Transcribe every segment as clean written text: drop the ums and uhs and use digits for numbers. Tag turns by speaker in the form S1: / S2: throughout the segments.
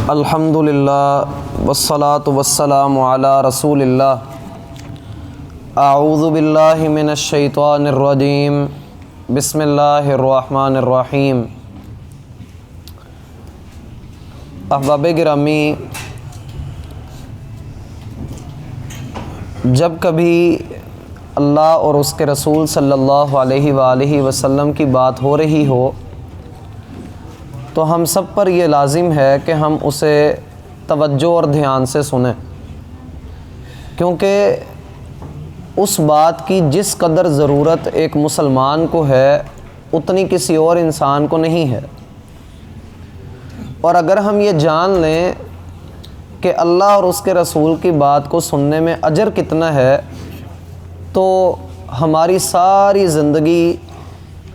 S1: الحمدللہ والصلاة والسلام علی رسول اللہ۔ اعوذ باللہ من الشیطان الرجیم، بسم اللہ الرحمن الرحیم۔ احباب گرامی، جب کبھی اللہ اور اس کے رسول صلی اللہ علیہ وآلہ وسلم کی بات ہو رہی ہو تو ہم سب پر یہ لازم ہے کہ ہم اسے توجہ اور دھیان سے سنیں، کیونکہ اس بات کی جس قدر ضرورت ایک مسلمان کو ہے اتنی کسی اور انسان کو نہیں ہے۔ اور اگر ہم یہ جان لیں کہ اللہ اور اس کے رسول کی بات کو سننے میں اجر کتنا ہے تو ہماری ساری زندگی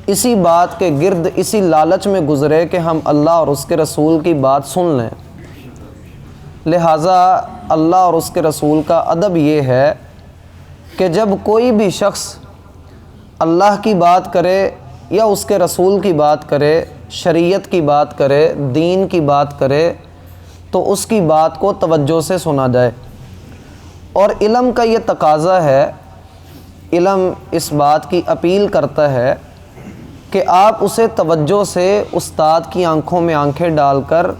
S1: اسی بات کے گرد، اسی لالچ میں گزرے کہ ہم اللہ اور اس کے رسول کی بات سن لیں۔ لہٰذا اللہ اور اس کے رسول کا ادب یہ ہے کہ جب کوئی بھی شخص اللہ کی بات کرے یا اس کے رسول کی بات کرے، شریعت کی بات کرے، دین کی بات کرے، تو اس کی بات کو توجہ سے سنا جائے۔ اور علم کا یہ تقاضا ہے، علم اس بات کی اپیل کرتا ہے کہ آپ اسے توجہ سے استاد کی آنکھوں میں آنکھیں ڈال کر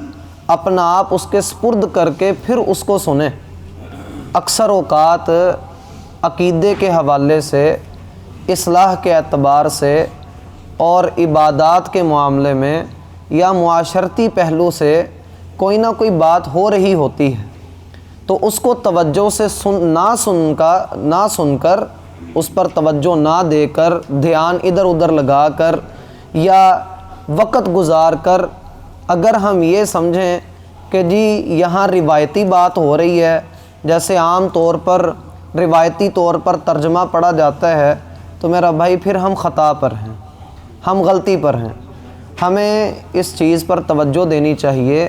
S1: اپنا آپ اس کے سپرد کر کے پھر اس کو سنیں۔ اکثر اوقات عقیدے کے حوالے سے، اصلاح کے اعتبار سے اور عبادات کے معاملے میں یا معاشرتی پہلو سے کوئی نہ کوئی بات ہو رہی ہوتی ہے، تو اس کو توجہ سے نہ سن کر اس پر توجہ نہ دے کر، دھیان ادھر ادھر لگا کر یا وقت گزار کر اگر ہم یہ سمجھیں کہ جی یہاں روایتی بات ہو رہی ہے، جیسے عام طور پر روایتی طور پر ترجمہ پڑھا جاتا ہے، تو میرا بھائی پھر ہم خطا پر ہیں، ہم غلطی پر ہیں۔ ہمیں اس چیز پر توجہ دینی چاہیے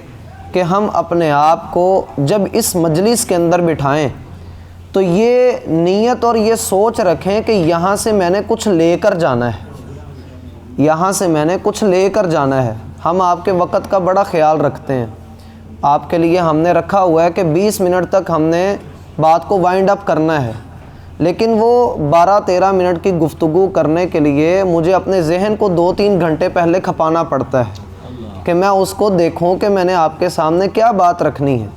S1: کہ ہم اپنے آپ کو جب اس مجلس کے اندر بٹھائیں تو یہ نیت اور یہ سوچ رکھیں کہ یہاں سے میں نے کچھ لے کر جانا ہے، یہاں سے میں نے کچھ لے کر جانا ہے۔ ہم آپ کے وقت کا بڑا خیال رکھتے ہیں، آپ کے لیے ہم نے رکھا ہوا ہے کہ 20 منٹ تک ہم نے بات کو وائنڈ اپ کرنا ہے، لیکن وہ 12-13 منٹ کی گفتگو کرنے کے لیے مجھے اپنے ذہن کو 2-3 گھنٹے پہلے کھپانا پڑتا ہے کہ میں اس کو دیکھوں کہ میں نے آپ کے سامنے کیا بات رکھنی ہے۔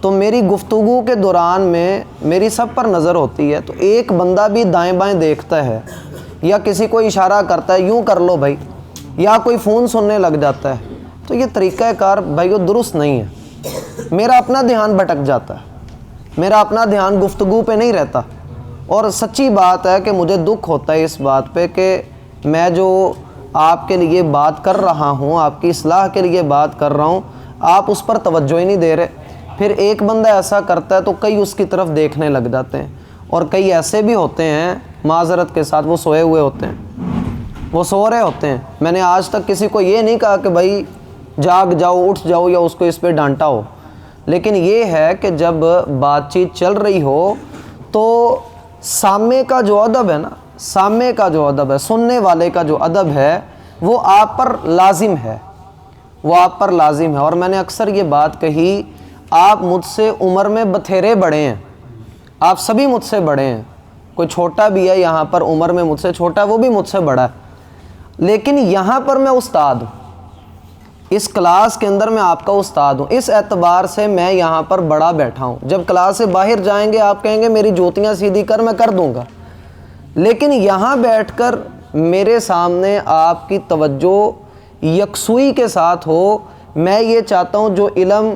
S1: تو میری گفتگو کے دوران میں میری سب پر نظر ہوتی ہے، تو ایک بندہ بھی دائیں بائیں دیکھتا ہے یا کسی کو اشارہ کرتا ہے یوں کر لو بھائی، یا کوئی فون سننے لگ جاتا ہے، تو یہ طریقہ کار بھائی وہ درست نہیں ہے۔ میرا اپنا دھیان بھٹک جاتا ہے، میرا اپنا دھیان گفتگو پہ نہیں رہتا۔ اور سچی بات ہے کہ مجھے دکھ ہوتا ہے اس بات پہ کہ میں جو آپ کے لیے بات کر رہا ہوں، آپ کی اصلاح کے لیے بات کر رہا ہوں، آپ اس پر توجہ ہی نہیں دے رہے۔ پھر ایک بندہ ایسا کرتا ہے تو کئی اس کی طرف دیکھنے لگ جاتے ہیں، اور کئی ایسے بھی ہوتے ہیں معذرت کے ساتھ وہ سوئے ہوئے ہوتے ہیں، وہ سو رہے ہوتے ہیں۔ میں نے آج تک کسی کو یہ نہیں کہا کہ بھائی جاگ جاؤ، اٹھ جاؤ، یا اس کو اس پہ ڈانٹا ہو، لیکن یہ ہے کہ جب بات چیت چل رہی ہو تو سامع کا جو ادب ہے نا، سامع کا جو ادب ہے، سننے والے کا جو ادب ہے، وہ آپ پر لازم ہے، وہ آپ پر لازم ہے۔ اور میں نے اکثر یہ بات کہی، آپ مجھ سے عمر میں بتھیرے بڑے ہیں، آپ سبھی مجھ سے بڑے ہیں، کوئی چھوٹا بھی ہے یہاں پر عمر میں مجھ سے چھوٹا ہے، وہ بھی مجھ سے بڑا ہے، لیکن یہاں پر میں استاد ہوں، اس کلاس کے اندر میں آپ کا استاد ہوں، اس اعتبار سے میں یہاں پر بڑا بیٹھا ہوں۔ جب کلاس سے باہر جائیں گے آپ کہیں گے میری جوتیاں سیدھی کر، میں کر دوں گا، لیکن یہاں بیٹھ کر میرے سامنے آپ کی توجہ یکسوئی کے ساتھ ہو۔ میں یہ چاہتا ہوں جو علم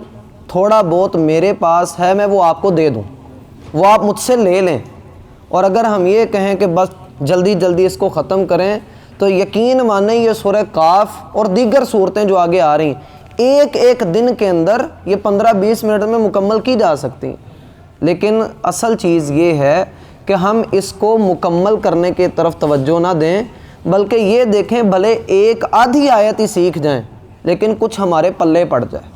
S1: تھوڑا بہت میرے پاس ہے میں وہ آپ کو دے دوں، وہ آپ مجھ سے لے لیں۔ اور اگر ہم یہ کہیں کہ بس جلدی جلدی اس کو ختم کریں تو یقین مانیں یہ سورہ قاف اور دیگر صورتیں جو آگے آ رہی ہیں ایک ایک دن کے اندر یہ 15-20 منٹ میں مکمل کی جا سکتی ہیں، لیکن اصل چیز یہ ہے کہ کہ ہم اس کو مکمل کرنے کی طرف توجہ نہ دیں، بلکہ یہ دیکھیں بھلے ایک آدھی آیت ہی سیکھ جائیں لیکن کچھ ہمارے پلے پڑ جائے،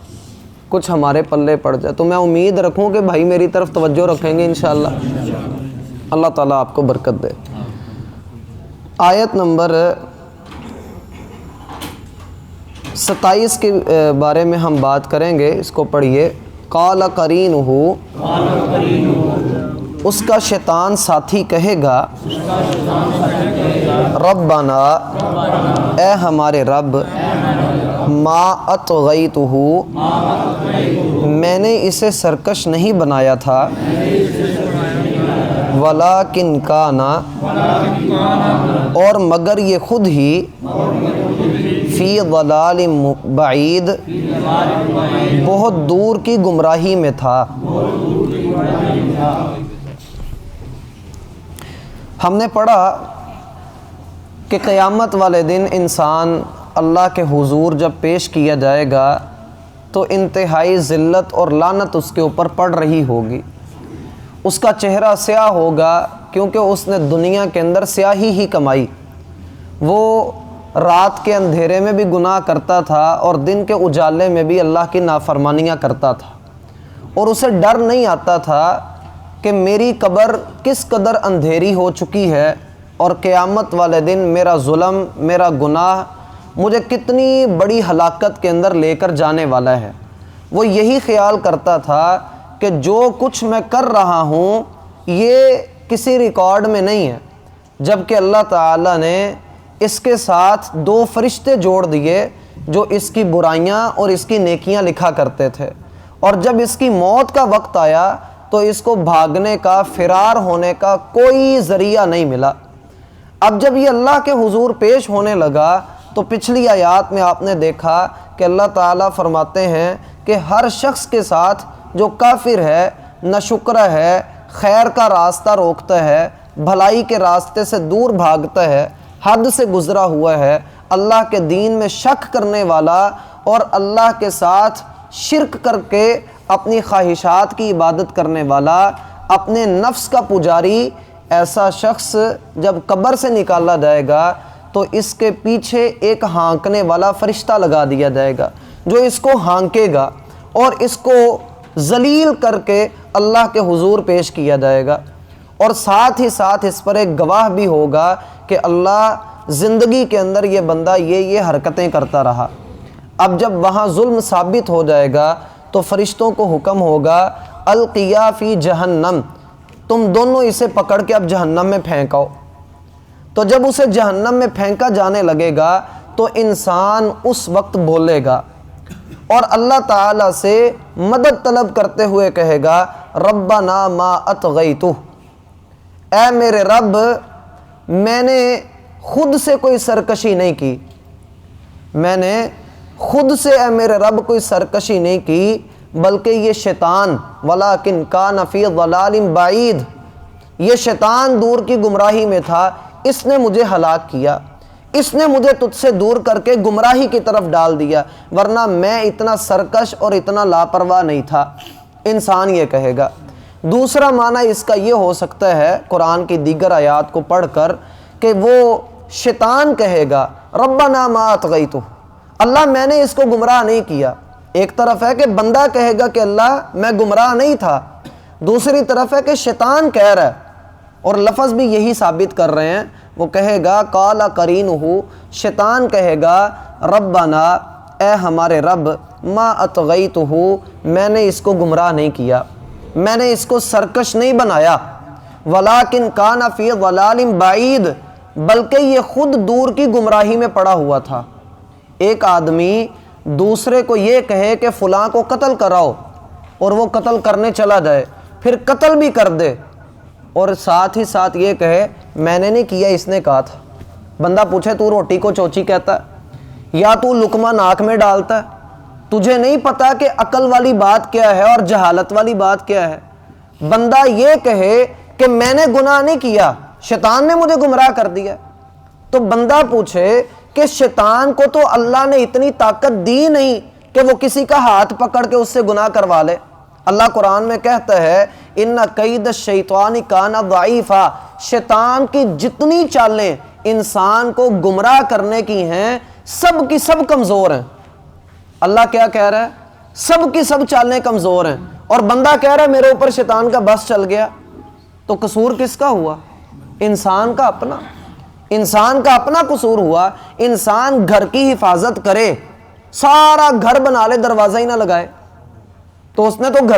S1: کچھ ہمارے پلے پڑ جائے۔ تو میں امید رکھوں کہ بھائی میری طرف توجہ رکھیں گے انشاءاللہ۔ اللہ تعالیٰ آپ کو برکت دے۔ آیت نمبر 27 کے بارے میں ہم بات کریں گے، اس کو پڑھیے۔ قال قرینہ، اس کا شیطان ساتھی کہے گا، ربنا، اے ہمارے رب، ما اطغیتہ، میں نے اسے سرکش نہیں بنایا تھا، ولیکن کان، اور مگر یہ خود ہی، فی ضلال بعید، بہت دور کی گمراہی میں تھا۔ ہم نے پڑھا کہ قیامت والے دن انسان اللہ کے حضور جب پیش کیا جائے گا تو انتہائی ذلت اور لعنت اس کے اوپر پڑ رہی ہوگی۔ اس کا چہرہ سیاہ ہوگا کیونکہ اس نے دنیا کے اندر سیاہی ہی کمائی۔ وہ رات کے اندھیرے میں بھی گناہ کرتا تھا اور دن کے اجالے میں بھی اللہ کی نافرمانیاں کرتا تھا، اور اسے ڈر نہیں آتا تھا کہ میری قبر کس قدر اندھیری ہو چکی ہے اور قیامت والے دن میرا ظلم، میرا گناہ مجھے کتنی بڑی ہلاکت کے اندر لے کر جانے والا ہے۔ وہ یہی خیال کرتا تھا کہ جو کچھ میں کر رہا ہوں یہ کسی ریکارڈ میں نہیں ہے، جبکہ اللہ تعالیٰ نے اس کے ساتھ 2 فرشتے جوڑ دیے جو اس کی برائیاں اور اس کی نیکیاں لکھا کرتے تھے، اور جب اس کی موت کا وقت آیا تو اس کو بھاگنے کا، فرار ہونے کا کوئی ذریعہ نہیں ملا۔ اب جب یہ اللہ کے حضور پیش ہونے لگا تو پچھلی آیات میں آپ نے دیکھا کہ اللہ تعالیٰ فرماتے ہیں کہ ہر شخص کے ساتھ جو کافر ہے، ناشکر ہے، خیر کا راستہ روکتا ہے، بھلائی کے راستے سے دور بھاگتا ہے، حد سے گزرا ہوا ہے، اللہ کے دین میں شک کرنے والا اور اللہ کے ساتھ شرک کر کے اپنی خواہشات کی عبادت کرنے والا، اپنے نفس کا پجاری، ایسا شخص جب قبر سے نکالا جائے گا تو اس کے پیچھے ایک ہانکنے والا فرشتہ لگا دیا جائے گا جو اس کو ہانکے گا اور اس کو ذلیل کر کے اللہ کے حضور پیش کیا جائے گا، اور ساتھ ہی ساتھ اس پر ایک گواہ بھی ہوگا کہ اللہ زندگی کے اندر یہ بندہ یہ حرکتیں کرتا رہا۔ اب جب وہاں ظلم ثابت ہو جائے گا تو فرشتوں کو حکم ہوگا، القیا فی جہنم، تم دونوں اسے پکڑ کے اب جہنم میں پھینکاؤ۔ تو جب اسے جہنم میں پھینکا جانے لگے گا تو انسان اس وقت بولے گا اور اللہ تعالیٰ سے مدد طلب کرتے ہوئے کہے گا، ربنا ما اطغیتہ، اے میرے رب، میں نے خود سے کوئی سرکشی نہیں کی، میں نے خود سے اے میرے رب کوئی سرکشی نہیں کی، بلکہ یہ شیطان، ولیکن کان فی ضلال بعید، یہ شیطان دور کی گمراہی میں تھا، اس نے مجھے ہلاک کیا، اس نے مجھے تجھ سے دور کر کے گمراہی کی طرف ڈال دیا، ورنہ میں اتنا سرکش اور اتنا لاپرواہ نہیں تھا۔ انسان یہ کہے گا۔ دوسرا معنی اس کا یہ ہو سکتا ہے قرآن کی دیگر آیات کو پڑھ کر کہ وہ شیطان کہے گا، ربنا ما اطغیتہ، اللہ میں نے اس کو گمراہ نہیں کیا۔ ایک طرف ہے کہ بندہ کہے گا کہ اللہ میں گمراہ نہیں تھا، دوسری طرف ہے کہ شیطان کہہ رہا ہے، اور لفظ بھی یہی ثابت کر رہے ہیں۔ وہ کہے گا، قال قرینہ، شیطان کہے گا، ربنا، اے ہمارے رب، ما اطغیتہ، میں نے اس کو گمراہ نہیں کیا، میں نے اس کو سرکش نہیں بنایا، ولیکن کان فی ضلال بعید، بلکہ یہ خود دور کی گمراہی میں پڑا ہوا تھا۔ ایک آدمی دوسرے کو یہ کہے کہ فلاں کو قتل کراؤ اور وہ قتل کرنے چلا جائے، پھر قتل بھی کر دے اور ساتھ ہی ساتھ یہ کہے میں نے نہیں کیا، اس نے کہا تھا۔ بندہ پوچھے تو روٹی کو چوچی کہتا ہے یا تو لقمہ ناک میں ڈالتا ہے؟ تجھے نہیں پتا کہ عقل والی بات کیا ہے اور جہالت والی بات کیا ہے؟ بندہ یہ کہے کہ میں نے گناہ نہیں کیا، شیطان نے مجھے گمراہ کر دیا، تو بندہ پوچھے کہ شیطان کو تو اللہ نے اتنی طاقت دی نہیں کہ وہ کسی کا ہاتھ پکڑ کے اس سے گناہ کروا لے۔ اللہ قرآن میں کہتا ہے ان کید الشیطان کان ضعیفا، شیطان کی جتنی چالیں انسان کو گمراہ کرنے کی ہیں سب کی سب کمزور ہیں۔ اللہ کیا کہہ رہا ہے؟ سب کی سب چالیں کمزور ہیں، اور بندہ کہہ رہا ہے میرے اوپر شیطان کا بس چل گیا۔ تو قصور کس کا ہوا؟ انسان کا اپنا، انسان کا اپنا قصور ہوا۔ انسان گھر کی حفاظت کرے، سارا گھر بنا لے، دروازہ ہی نہ لگائے، تو اس نے تو گھر